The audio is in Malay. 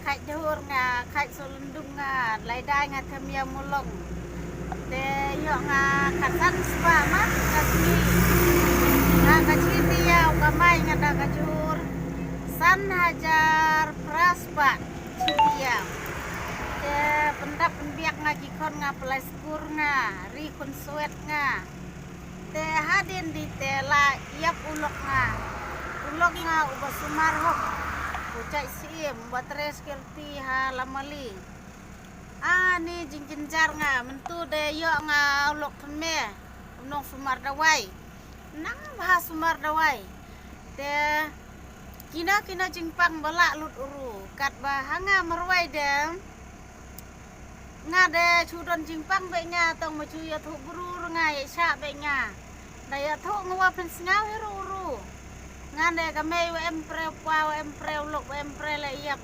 khai jahur nga khai solundung nga laidai nga thamia mulong te yo nga kasan spa ma kasni nga kachiti ya ukamai nga da kajur san hajar praspa citia te pendap penbiak nga jikon nga pelaskur nga ri konsuet nga te hadin di tela iap ulok nga uba sumarhok ucai sim batres kelti halamali ni jingkinjar nga mentu de yo nga ulok teme unong sumar dawai nang bah sumar dawai te kina jingpang bala lut uru kat bahanga merwai de nga de chudon jingpang be nya tong machu ya thu buru nga ya sha be nya daya thu ngwa pen sngaw heru uru nga de ka me em pre ulok em pre la yap